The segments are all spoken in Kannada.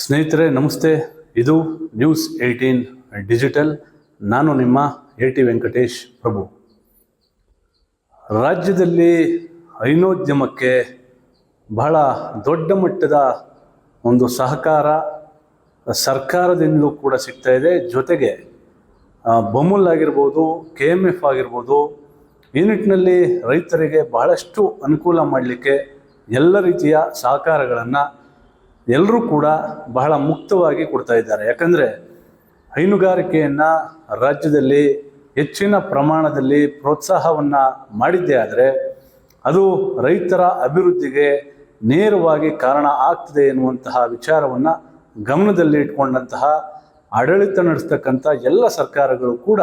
ಸ್ನೇಹಿತರೆ ನಮಸ್ತೆ. ಇದು ನ್ಯೂಸ್ 18 ಡಿಜಿಟಲ್. ನಾನು ನಿಮ್ಮ AT ವೆಂಕಟೇಶ್ ಪ್ರಭು. ರಾಜ್ಯದಲ್ಲಿ ಹೈನೋದ್ಯಮಕ್ಕೆ ಬಹಳ ದೊಡ್ಡ ಮಟ್ಟದ ಒಂದು ಸಹಕಾರ ಸರ್ಕಾರದಿಂದಲೂ ಕೂಡ ಸಿಗ್ತಾ ಇದೆ. ಜೊತೆಗೆ ಬಮೂಲ್ ಆಗಿರ್ಬೋದು, KMF ಆಗಿರ್ಬೋದು, ಈ ನಿಟ್ಟಿನಲ್ಲಿ ರೈತರಿಗೆ ಬಹಳಷ್ಟು ಅನುಕೂಲ ಮಾಡಲಿಕ್ಕೆ ಎಲ್ಲ ರೀತಿಯ ಸಹಕಾರಗಳನ್ನು ಎಲ್ಲರೂ ಕೂಡ ಬಹಳ ಮುಕ್ತವಾಗಿ ಕೊಡ್ತಾ ಇದ್ದಾರೆ. ಯಾಕಂದರೆ ಹೈನುಗಾರಿಕೆಯನ್ನು ರಾಜ್ಯದಲ್ಲಿ ಹೆಚ್ಚಿನ ಪ್ರಮಾಣದಲ್ಲಿ ಪ್ರೋತ್ಸಾಹವನ್ನು ಮಾಡಿದ್ದೇ ಆದರೆ ಅದು ರೈತರ ಅಭಿವೃದ್ಧಿಗೆ ನೇರವಾಗಿ ಕಾರಣ ಆಗ್ತದೆ ಎನ್ನುವಂತಹ ವಿಚಾರವನ್ನು ಗಮನದಲ್ಲಿ ಇಟ್ಕೊಂಡಂತಹ ಆಡಳಿತ ನಡೆಸ್ತಕ್ಕಂಥ ಎಲ್ಲ ಸರ್ಕಾರಗಳು ಕೂಡ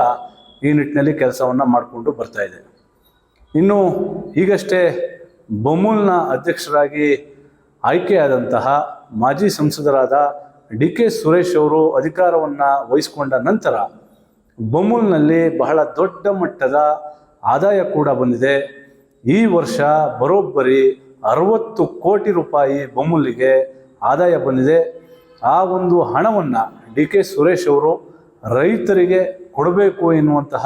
ಈ ನಿಟ್ಟಿನಲ್ಲಿ ಕೆಲಸವನ್ನು ಮಾಡಿಕೊಂಡು ಬರ್ತಾ ಇದೆ. ಇನ್ನು ಈಗಷ್ಟೇ ಬಮೂಲ್ನ ಅಧ್ಯಕ್ಷರಾಗಿ ಆಯ್ಕೆಯಾದಂತಹ ಮಾಜಿ ಸಂಸದರಾದ DK ಸುರೇಶ್ ಅವರು ಅಧಿಕಾರವನ್ನು ವಹಿಸಿಕೊಂಡ ನಂತರ ಬಮೂಲ್ನಲ್ಲಿ ಬಹಳ ದೊಡ್ಡ ಮಟ್ಟದ ಆದಾಯ ಕೂಡ ಬಂದಿದೆ. ಈ ವರ್ಷ ಬರೋಬ್ಬರಿ 60 ಕೋಟಿ ರೂಪಾಯಿ ಬಮೂಲಿಗೆ ಆದಾಯ ಬಂದಿದೆ. ಆ ಒಂದು ಹಣವನ್ನು DK ಸುರೇಶ್ ಅವರು ರೈತರಿಗೆ ಕೊಡಬೇಕು ಎನ್ನುವಂತಹ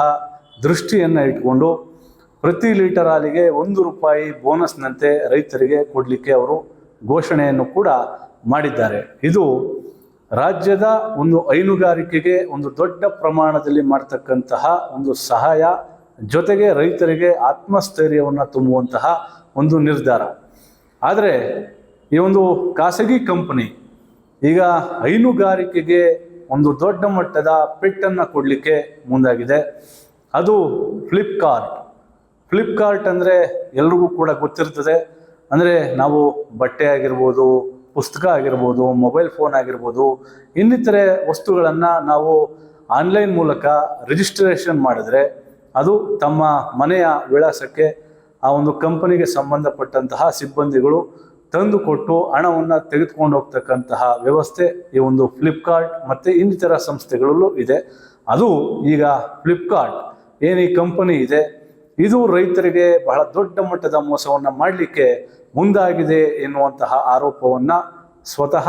ದೃಷ್ಟಿಯನ್ನು ಇಟ್ಕೊಂಡು ಪ್ರತಿ ಲೀಟರ್ ಹಾಲಿಗೆ 1 ರೂಪಾಯಿ ಬೋನಸ್ನಂತೆ ರೈತರಿಗೆ ಕೊಡಲಿಕ್ಕೆ ಅವರು ಘೋಷಣೆಯನ್ನು ಕೂಡ ಮಾಡಿದ್ದಾರೆ. ಇದು ರಾಜ್ಯದ ಒಂದು ಹೈನುಗಾರಿಕೆಗೆ ಒಂದು ದೊಡ್ಡ ಪ್ರಮಾಣದಲ್ಲಿ ಮಾಡ್ತಕ್ಕಂತಹ ಒಂದು ಸಹಾಯ, ಜೊತೆಗೆ ರೈತರಿಗೆ ಆತ್ಮಸ್ಥೈರ್ಯವನ್ನು ತುಂಬುವಂತಹ ಒಂದು ನಿರ್ಧಾರ. ಆದರೆ ಈ ಒಂದು ಖಾಸಗಿ ಕಂಪನಿ ಈಗ ಹೈನುಗಾರಿಕೆಗೆ ಒಂದು ದೊಡ್ಡ ಮಟ್ಟದ ಪೆಟ್ಟನ್ನು ಕೊಡಲಿಕ್ಕೆ ಮುಂದಾಗಿದೆ. ಅದು ಫ್ಲಿಪ್ಕಾರ್ಟ್ ಅಂದರೆ ಎಲ್ರಿಗೂ ಕೂಡ ಗೊತ್ತಿರ್ತದೆ. ಅಂದರೆ ನಾವು ಬಟ್ಟೆ ಆಗಿರ್ಬೋದು, ಪುಸ್ತಕ ಆಗಿರ್ಬೋದು, ಮೊಬೈಲ್ ಫೋನ್ ಆಗಿರ್ಬೋದು, ಇನ್ನಿತರೆ ವಸ್ತುಗಳನ್ನು ನಾವು ಆನ್ಲೈನ್ ಮೂಲಕ ರಿಜಿಸ್ಟ್ರೇಷನ್ ಮಾಡಿದ್ರೆ ಅದು ತಮ್ಮ ಮನೆಯ ವಿಳಾಸಕ್ಕೆ ಆ ಒಂದು ಕಂಪನಿಗೆ ಸಂಬಂಧಪಟ್ಟಂತಹ ಸಿಬ್ಬಂದಿಗಳು ತಂದು ಕೊಟ್ಟು ಹಣವನ್ನು ತೆಗೆದುಕೊಂಡು ಹೋಗ್ತಕ್ಕಂತಹ ವ್ಯವಸ್ಥೆ ಈ ಒಂದು ಫ್ಲಿಪ್ಕಾರ್ಟ್ ಮತ್ತು ಇನ್ನಿತರ ಸಂಸ್ಥೆಗಳಲ್ಲೂ ಇದೆ. ಅದು ಈಗ ಫ್ಲಿಪ್ಕಾರ್ಟ್ ಏನು ಈ ಕಂಪನಿ ಇದೆ, ಇದು ರೈತರಿಗೆ ಬಹಳ ದೊಡ್ಡ ಮಟ್ಟದ ಮೋಸವನ್ನು ಮಾಡಲಿಕ್ಕೆ ಮುಂದಾಗಿದೆ ಎನ್ನುವಂತಹ ಆರೋಪವನ್ನು ಸ್ವತಃ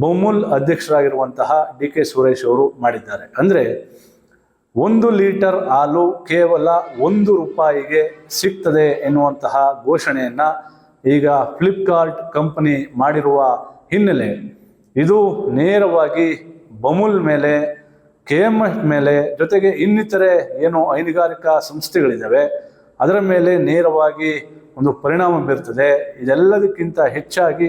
ಬಮೂಲ್ ಅಧ್ಯಕ್ಷರಾಗಿರುವಂತಹ DK ಸುರೇಶ್ ಅವರು ಮಾಡಿದ್ದಾರೆ. ಅಂದರೆ 1 ಲೀಟರ್ ಹಾಲು ಕೇವಲ 1 ರೂಪಾಯಿಗೆ ಸಿಗ್ತದೆ ಎನ್ನುವಂತಹ ಘೋಷಣೆಯನ್ನು ಈಗ ಫ್ಲಿಪ್ಕಾರ್ಟ್ ಕಂಪನಿ ಮಾಡಿರುವ ಹಿನ್ನೆಲೆ ಇದು ನೇರವಾಗಿ ಬಮೂಲ್ ಮೇಲೆ, KMF ಮೇಲೆ, ಜೊತೆಗೆ ಇನ್ನಿತರೆ ಏನು ಹೈನುಗಾರಿಕಾ ಸಂಸ್ಥೆಗಳಿದ್ದಾವೆ ಅದರ ಮೇಲೆ ನೇರವಾಗಿ ಒಂದು ಪರಿಣಾಮ ಬೀರ್ತದೆ. ಇದೆಲ್ಲದಕ್ಕಿಂತ ಹೆಚ್ಚಾಗಿ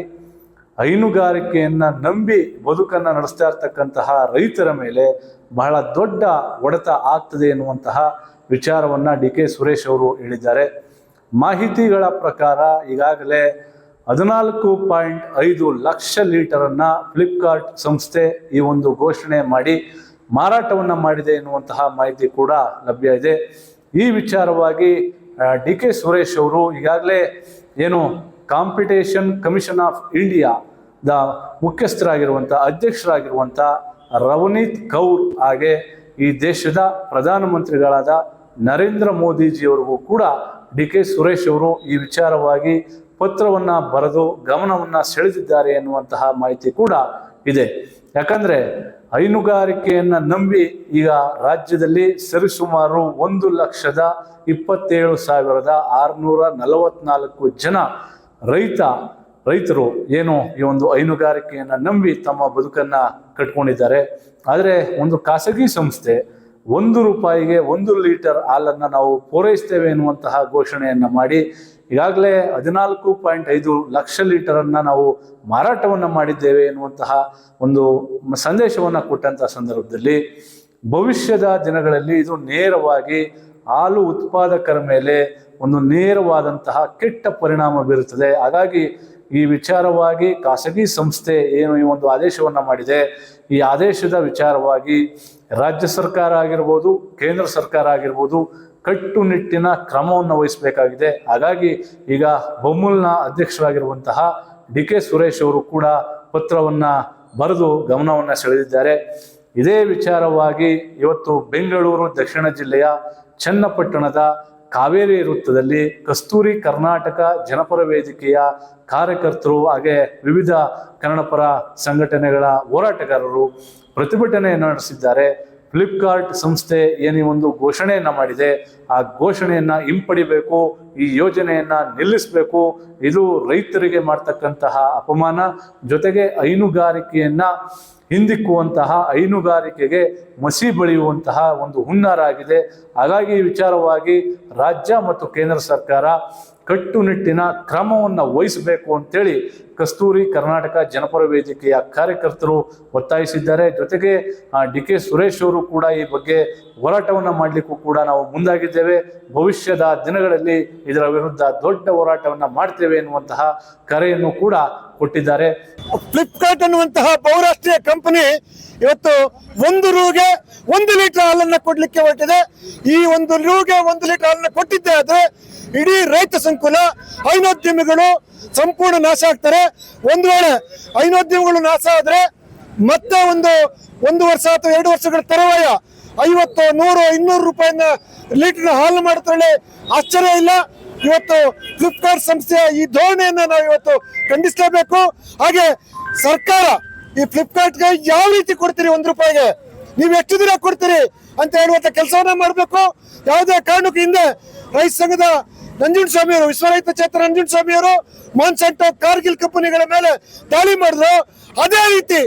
ಹೈನುಗಾರಿಕೆಯನ್ನು ನಂಬಿ ಬದುಕನ್ನು ನಡೆಸ್ತಾ ಇರ್ತಕ್ಕಂತಹ ರೈತರ ಮೇಲೆ ಬಹಳ ದೊಡ್ಡ ಹೊಡೆತ ಆಗ್ತದೆ ಎನ್ನುವಂತಹ ವಿಚಾರವನ್ನು DK ಸುರೇಶ್ ಅವರು ಹೇಳಿದ್ದಾರೆ. ಮಾಹಿತಿಗಳ ಪ್ರಕಾರ ಈಗಾಗಲೇ 14.5 ಲಕ್ಷ ಲೀಟರನ್ನು ಫ್ಲಿಪ್ಕಾರ್ಟ್ ಸಂಸ್ಥೆ ಈ ಒಂದು ಘೋಷಣೆ ಮಾಡಿ ಮಾರಾಟವನ್ನು ಮಾಡಿದೆ ಎನ್ನುವಂತಹ ಮಾಹಿತಿ ಕೂಡ ಲಭ್ಯ ಇದೆ. ಈ ವಿಚಾರವಾಗಿ DK ಸುರೇಶ್ ಅವರು ಈಗಾಗಲೇ ಏನು ಕಾಂಪಿಟೇಷನ್ ಕಮಿಷನ್ ಆಫ್ ಇಂಡಿಯಾದ ಮುಖ್ಯಸ್ಥರಾಗಿರುವಂಥ ಅಧ್ಯಕ್ಷರಾಗಿರುವಂಥ ರವನೀತ್ ಕೌರ್ ಹಾಗೆ ಈ ದೇಶದ ಪ್ರಧಾನಮಂತ್ರಿಗಳಾದ ನರೇಂದ್ರ ಮೋದಿಜಿಯವರಿಗೂ ಕೂಡ DK ಸುರೇಶ್ ಅವರು ಈ ವಿಚಾರವಾಗಿ ಪತ್ರವನ್ನು ಬರೆದು ಗಮನವನ್ನು ಸೆಳೆದಿದ್ದಾರೆ ಎನ್ನುವಂತಹ ಮಾಹಿತಿ ಕೂಡ ಇದೆ. ಯಾಕಂದರೆ ಹೈನುಗಾರಿಕೆಯನ್ನು ನಂಬಿ ಈಗ ರಾಜ್ಯದಲ್ಲಿ ಸರಿಸುಮಾರು 1,27,644 ಜನ ರೈತರು ಏನು ಈ ಒಂದು ಹೈನುಗಾರಿಕೆಯನ್ನು ನಂಬಿ ತಮ್ಮ ಬದುಕನ್ನು ಕಟ್ಕೊಂಡಿದ್ದಾರೆ. ಆದರೆ ಒಂದು ಖಾಸಗಿ ಸಂಸ್ಥೆ 1 ರೂಪಾಯಿಗೆ 1 ಲೀಟರ್ ಹಾಲನ್ನು ನಾವು ಪೂರೈಸ್ತೇವೆ ಎನ್ನುವಂತಹ ಘೋಷಣೆಯನ್ನು ಮಾಡಿ ಈಗಾಗಲೇ 14.5 ಲಕ್ಷ ಲೀಟರನ್ನು ನಾವು ಮಾರಾಟವನ್ನು ಮಾಡಿದ್ದೇವೆ ಎನ್ನುವಂತಹ ಒಂದು ಸಂದೇಶವನ್ನು ಕೊಟ್ಟಂತಹ ಸಂದರ್ಭದಲ್ಲಿ ಭವಿಷ್ಯದ ದಿನಗಳಲ್ಲಿ ಇದು ನೇರವಾಗಿ ಹಾಲು ಉತ್ಪಾದಕರ ಮೇಲೆ ಒಂದು ನೇರವಾದಂತಹ ಕೆಟ್ಟ ಪರಿಣಾಮ ಬೀರುತ್ತದೆ. ಹಾಗಾಗಿ ಈ ವಿಚಾರವಾಗಿ ಖಾಸಗಿ ಸಂಸ್ಥೆ ಏನು ಈ ಒಂದು ಆದೇಶವನ್ನು ಮಾಡಿದೆ, ಈ ಆದೇಶದ ವಿಚಾರವಾಗಿ ರಾಜ್ಯ ಸರ್ಕಾರ ಆಗಿರ್ಬೋದು, ಕೇಂದ್ರ ಸರ್ಕಾರ ಆಗಿರ್ಬೋದು ಕಟ್ಟುನಿಟ್ಟಿನ ಕ್ರಮವನ್ನು ವಹಿಸಬೇಕಾಗಿದೆ. ಹಾಗಾಗಿ ಈಗ ಬಮೂಲ್ನ ಅಧ್ಯಕ್ಷರಾಗಿರುವಂತಹ DK ಸುರೇಶ್ ಅವರು ಕೂಡ ಪತ್ರವನ್ನು ಬರೆದು ಗಮನವನ್ನು ಸೆಳೆದಿದ್ದಾರೆ. ಇದೇ ವಿಚಾರವಾಗಿ ಇವತ್ತು ಬೆಂಗಳೂರು ದಕ್ಷಿಣ ಜಿಲ್ಲೆಯ ಚನ್ನಪಟ್ಟಣದ ಕಾವೇರಿ ವೃತ್ತದಲ್ಲಿ ಕಸ್ತೂರಿ ಕರ್ನಾಟಕ ಜನಪರ ವೇದಿಕೆಯ ಕಾರ್ಯಕರ್ತರು ಹಾಗೆ ವಿವಿಧ ಕನ್ನಡಪರ ಸಂಘಟನೆಗಳ ಹೋರಾಟಗಾರರು ಪ್ರತಿಭಟನೆಯನ್ನು ನಡೆಸಿದ್ದಾರೆ. ಫ್ಲಿಪ್ಕಾರ್ಟ್ ಸಂಸ್ಥೆ ಏನೇ ಒಂದು ಘೋಷಣೆಯನ್ನ ಮಾಡಿದೆ, ಆ ಘೋಷಣೆಯನ್ನ ಹಿಂಪಡಿಬೇಕು, ಈ ಯೋಜನೆಯನ್ನ ನಿಲ್ಲಿಸಬೇಕು. ಇದು ರೈತರಿಗೆ ಮಾಡ್ತಕ್ಕಂತಹ ಅಪಮಾನ, ಜೊತೆಗೆ ಹೈನುಗಾರಿಕೆಯನ್ನ ಹಿಂದಿಕ್ಕುವಂತಹ, ಹೈನುಗಾರಿಕೆಗೆ ಮಸಿ ಬಳಿಯುವಂತಹ ಒಂದು ಹುನ್ನಾರ ಆಗಿದೆ. ಹಾಗಾಗಿ ಈ ವಿಚಾರವಾಗಿ ರಾಜ್ಯ ಮತ್ತು ಕೇಂದ್ರ ಸರ್ಕಾರ ಕಟ್ಟುನಿಟ್ಟಿನ ಕ್ರಮವನ್ನು ವಹಿಸಬೇಕು ಅಂತೇಳಿ ಕಸ್ತೂರಿ ಕರ್ನಾಟಕ ಜನಪರ ವೇದಿಕೆಯ ಕಾರ್ಯಕರ್ತರು ಒತ್ತಾಯಿಸಿದ್ದಾರೆ. ಜೊತೆಗೆ ಡಿ ಕೆ ಸುರೇಶ್ ಅವರು ಕೂಡ ಈ ಬಗ್ಗೆ ಹೋರಾಟವನ್ನು ಮಾಡಲಿಕ್ಕೂ ಕೂಡ ನಾವು ಮುಂದಾಗಿದ್ದೇವೆ. ಭವಿಷ್ಯದ ದಿನಗಳಲ್ಲಿ ಇದರ ವಿರುದ್ಧ ದೊಡ್ಡ ಹೋರಾಟವನ್ನು ಮಾಡ್ತೇವೆ ಎನ್ನುವಂತಹ ಕರೆಯನ್ನು ಕೂಡ ಕೊಟ್ಟಿದ್ದಾರೆ. ಫ್ಲಿಪ್ಕಾರ್ಟ್ ಅನ್ನುವಂತಹ ಬಹುರಾಷ್ಟ್ರೀಯ ಕಂಪನಿ ಇವತ್ತು 1 ರೂಗೆ 1 ಲೀಟರ್ ಹಾಲನ್ನ ಕೊಡ್ಲಿಕ್ಕೆ ಹೊರಟಿದೆ. ಈ 1 ರೂಗೆ 1 ಲೀಟರ್ ಹಾಲನ್ನ ಕೊಟ್ಟಿದ್ದೆ ಆದ್ರೆ ಇಡೀ ರೈತ ಸಂಕುಲ, ಹೈನೋದ್ಯಮಿಗಳು ಸಂಪೂರ್ಣ ನಾಶ ಆಗ್ತಾರೆ. ಒಂದು ವೇಳೆ ಹೈನೋದ್ಯಮಿಗಳು ನಾಶ ಆದ್ರೆ ಮತ್ತೆ ಒಂದು ವರ್ಷ ಅಥವಾ 2 ವರ್ಷಗಳ ತರುವಾಯ 50, 100, 200 ರೂಪಾಯಿನ ಲೀಟರ್ ಹಾಲು ಮಾಡುತ್ತೇಳಿ ಆಶ್ಚರ್ಯ ಇಲ್ಲ. ಇವತ್ತು ಫ್ಲಿಪ್ಕಾರ್ಟ್ ಸಂಸ್ಥೆಯ ಈ ಧೋರಣೆಯನ್ನ ನಾವು ಇವತ್ತು ಖಂಡಿಸಲೇಬೇಕು. ಹಾಗೆ ಸರ್ಕಾರ ಈ ಫ್ಲಿಪ್ಕಾರ್ಟ್ಗೆ ಯಾವ ರೀತಿ ಕೊಡ್ತೀರಿ, 1 ರೂಪಾಯಿಗೆ ನೀವು ಎಷ್ಟು ದಿನ ಕೊಡ್ತೀರಿ ಅಂತ ಹೇಳುವಂತ ಕೆಲಸವನ್ನ ಮಾಡಬೇಕು. ಯಾವುದೇ ಕಾರಣಕ್ಕೂ ಹಿಂದೆ ರೈತ ಸಂಘದ ನಂಜುಂಡಸ್ವಾಮಿ ಅವರು, ವಿಶ್ವ ರೈತ ಚೇತನ ನಂಜುಂಡಸ್ವಾಮಿ ಅವರು ಮಾನ್ಸಂಟೋ, ಕಾರ್ಗಿಲ್ ಕಂಪನಿಗಳ ಮೇಲೆ ದಾಳಿ ಮಾಡಿದ್ರು. ಅದೇ ರೀತಿ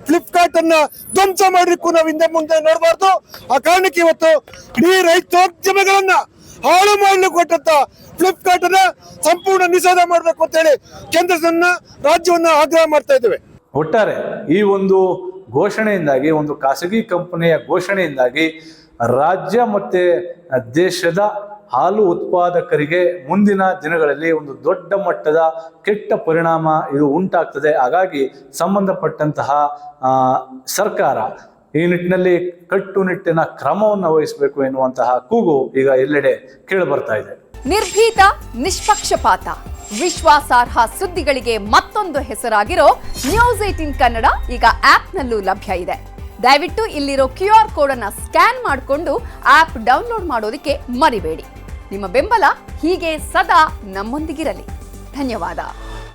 ಫ್ಲಿಪ್ಕಾರ್ಟ್ ಅನ್ನ ಧ್ವಂಸ ಮಾಡ್ಲಿಕ್ಕೂ ನಾವು ಹಿಂದೆ ಮುಂದೆ ನೋಡಬಾರ್ದು. ಆ ಕಾರಣಕ್ಕೆ ಇವತ್ತು ಇಡೀ ರೈತೋದ್ಯಮಗಳನ್ನ ಹಾಳು ಮಾಡಲು ಕೊಟ್ಟಂತ ಫ್ಲಿಪ್ಕಾರ್ಟ್ ಅನ್ನ ಸಂಪೂರ್ಣ ನಿಷೇಧ ಮಾಡಬೇಕು ಅಂತ ಹೇಳಿ ಕೇಂದ್ರದನ್ನ, ರಾಜ್ಯವನ್ನ ಆಗ್ರಹ ಮಾಡ್ತಾ ಇದ್ದೇವೆ. ಒಟ್ಟಾರೆ ಈ ಒಂದು ಘೋಷಣೆಯಿಂದಾಗಿ, ಒಂದು ಖಾಸಗಿ ಕಂಪನಿಯ ಘೋಷಣೆಯಿಂದಾಗಿ ರಾಜ್ಯ ಮತ್ತೆ ದೇಶದ ಹಾಲು ಉತ್ಪಾದಕರಿಗೆ ಮುಂದಿನ ದಿನಗಳಲ್ಲಿ ಒಂದು ದೊಡ್ಡ ಮಟ್ಟದ ಕೆಟ್ಟ ಪರಿಣಾಮ ಇದು ಉಂಟಾಗ್ತದೆ. ಹಾಗಾಗಿ ಸಂಬಂಧಪಟ್ಟಂತಹ ಸರ್ಕಾರ ಈ ನಿಟ್ಟಿನಲ್ಲಿ ಕಟ್ಟುನಿಟ್ಟಿನ ಕ್ರಮವನ್ನು ವಹಿಸಬೇಕು ಎನ್ನುವಂತಹ ಕೂಗು ಈಗ ಎಲ್ಲೆಡೆ ಕೇಳಿಬರ್ತಾ ಇದೆ. ನಿರ್ಭೀತ, ನಿಷ್ಪಕ್ಷಪಾತ, ವಿಶ್ವಾಸಾರ್ಹ ಸುದ್ದಿಗಳಿಗೆ ಮತ್ತೊಂದು ಹೆಸರಾಗಿರೋ News18 ಕನ್ನಡ ಈಗ ಆಪ್ನಲ್ಲೂ ಲಭ್ಯ ಇದೆ. ದಯವಿಟ್ಟು ಇಲ್ಲಿರೋ QR ಕೋಡ್ ಅನ್ನ ಸ್ಕ್ಯಾನ್ ಮಾಡಿಕೊಂಡು ಆಪ್ ಡೌನ್ಲೋಡ್ ಮಾಡೋದಕ್ಕೆ ಮರಿಬೇಡಿ. ನಿಮ್ಮ ಬೆಂಬಲ ಹೀಗೆ ಸದಾ ನಮ್ಮೊಂದಿಗಿರಲಿ. ಧನ್ಯವಾದ.